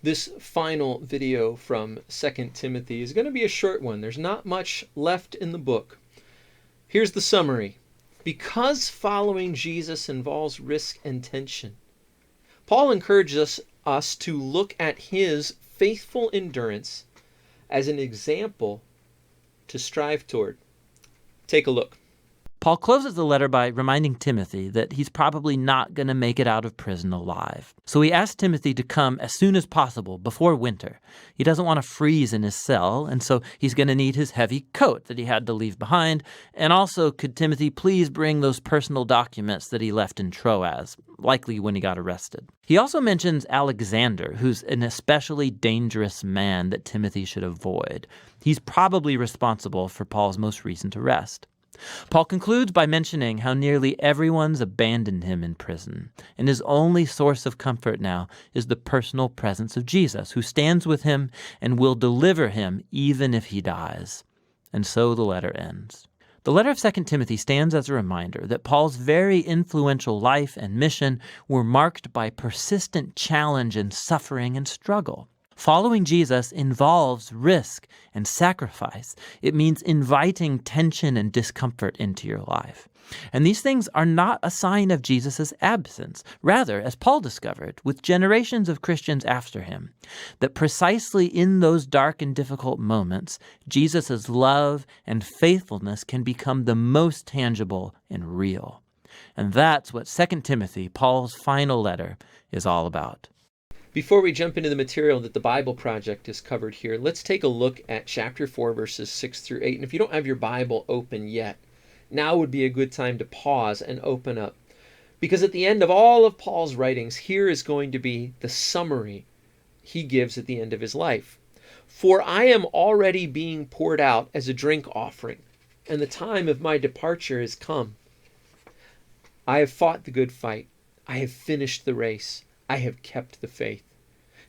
This final video from 2 Timothy is going to be a short one. There's not much left in the book. Here's the summary. Because following Jesus involves risk and tension, Paul encourages us to look at his faithful endurance as an example to strive toward. Take a look. Paul closes the letter by reminding Timothy that he's probably not going to make it out of prison alive. So he asks Timothy to come as soon as possible before winter. He doesn't want to freeze in his cell, and so he's going to need his heavy coat that he had to leave behind. And also, could Timothy please bring those personal documents that he left in Troas, likely when he got arrested. He also mentions Alexander, who's an especially dangerous man that Timothy should avoid. He's probably responsible for Paul's most recent arrest. Paul concludes by mentioning how nearly everyone's abandoned him in prison, and his only source of comfort now is the personal presence of Jesus, who stands with him and will deliver him even if he dies. And so the letter ends. The letter of 2 Timothy stands as a reminder that Paul's very influential life and mission were marked by persistent challenge and suffering and struggle. Following Jesus involves risk and sacrifice. It means inviting tension and discomfort into your life. And these things are not a sign of Jesus' absence. Rather, as Paul discovered with generations of Christians after him, that precisely in those dark and difficult moments, Jesus' love and faithfulness can become the most tangible and real. And that's what 2 Timothy, Paul's final letter, is all about. Before we jump into the material that the Bible Project has covered here, let's take a look at chapter 4, verses 6 through 8. And if you don't have your Bible open yet, now would be a good time to pause and open up. Because at the end of all of Paul's writings, here is going to be the summary he gives at the end of his life. For I am already being poured out as a drink offering, and the time of my departure is come. I have fought the good fight. I have finished the race. I have kept the faith.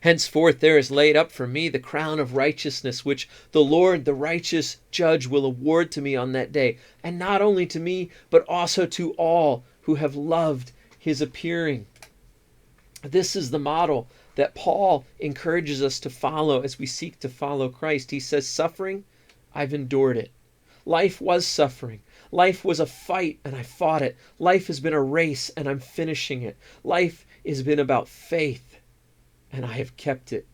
Henceforth there is laid up for me the crown of righteousness, which the Lord, the righteous judge, will award to me on that day, and not only to me, but also to all who have loved his appearing. This is the model that Paul encourages us to follow as we seek to follow Christ. He says, suffering, I've endured it. Life was suffering. Life was a fight, and I fought it. Life has been a race, and I'm finishing it. Life has been about faith, and I have kept it.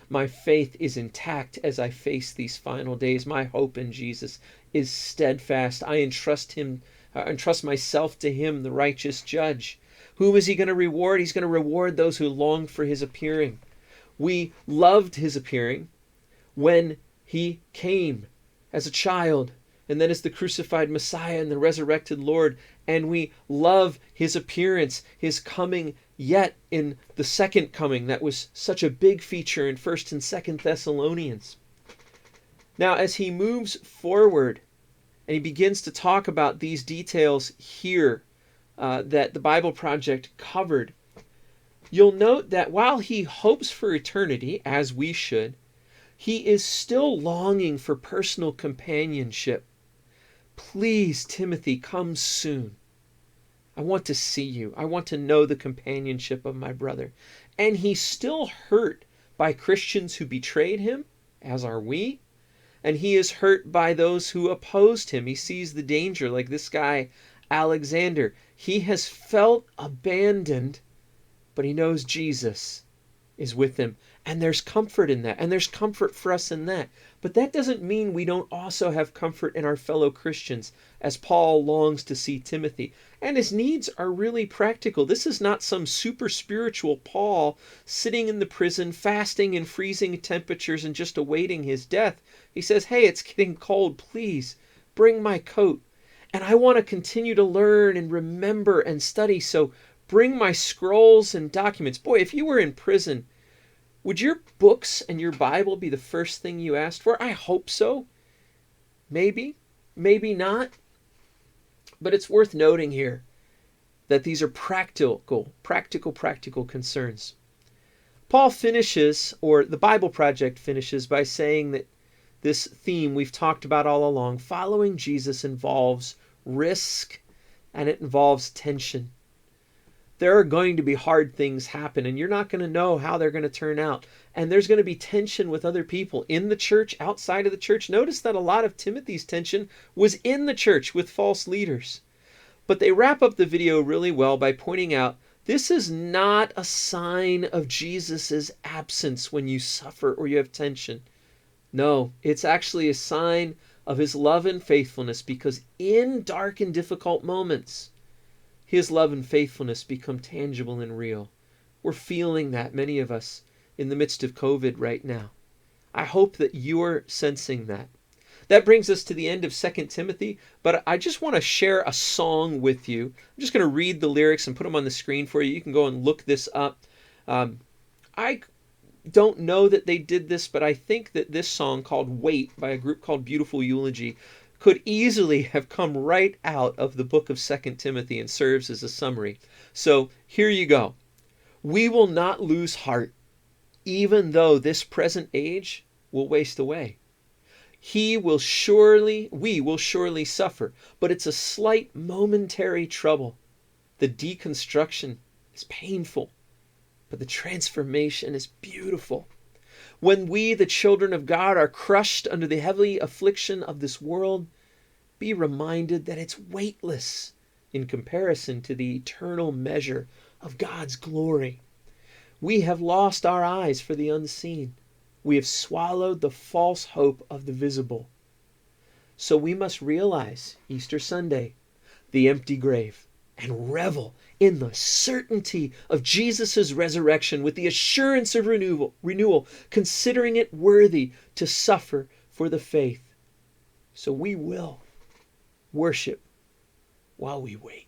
My faith is intact as I face these final days. My hope in Jesus is steadfast. I entrust myself to him, the righteous judge. Who is he going to reward? He's going to reward those who long for his appearing. We loved his appearing when he came as a child, and then as the crucified Messiah and the resurrected Lord. And we love his appearance, his coming yet in the second coming. That was such a big feature in 1st and 2nd Thessalonians. Now, as he moves forward and he begins to talk about these details here that the Bible Project covered, you'll note that while he hopes for eternity, as we should, he is still longing for personal companionship. Please, Timothy, come soon. I want to see you. I want to know the companionship of my brother. And he's still hurt by Christians who betrayed him, as are we. And he is hurt by those who opposed him. He sees the danger, like this guy, Alexander. He has felt abandoned, but he knows Jesus is with him. And there's comfort in that. And there's comfort for us in that. But that doesn't mean we don't also have comfort in our fellow Christians, as Paul longs to see Timothy. And his needs are really practical. This is not some super spiritual Paul sitting in the prison, fasting in freezing temperatures and just awaiting his death. He says, hey, it's getting cold. Please bring my coat. And I want to continue to learn and remember and study. So bring my scrolls and documents. Boy, if you were in prison, would your books and your Bible be the first thing you asked for? I hope so. Maybe, maybe not. But it's worth noting here that these are practical concerns. Paul finishes, or the Bible Project finishes, by saying that this theme we've talked about all along, following Jesus, involves risk and it involves tension. There are going to be hard things happen, and you're not going to know how they're going to turn out. and there's going to be tension with other people in the church, outside of the church. Notice that a lot of Timothy's tension was in the church with false leaders. But they wrap up the video really well by pointing out this is not a sign of Jesus' absence when you suffer or you have tension. No, it's actually a sign of his love and faithfulness, because in dark and difficult moments, his love and faithfulness become tangible and real. We're feeling that, many of us, in the midst of COVID right now. I hope that you're sensing that. That brings us to the end of 2 Timothy, but I just want to share a song with you. I'm just going to read the lyrics and put them on the screen for you. You can go and look this up. I don't know that they did this, but I think that this song called Wait by a group called Beautiful Eulogy could easily have come right out of the book of 2 Timothy and serves as a summary. So here you go. We will not lose heart, even though this present age will waste away. We will surely suffer, but it's a slight momentary trouble. The deconstruction is painful, but the transformation is beautiful. When we, the children of God, are crushed under the heavy affliction of this world, be reminded that it's weightless in comparison to the eternal measure of God's glory. We have lost our eyes for the unseen. We have swallowed the false hope of the visible. So we must realize, Easter Sunday, the empty grave, and revel in the certainty of Jesus' resurrection with the assurance of renewal, considering it worthy to suffer for the faith. So we will worship while we wait.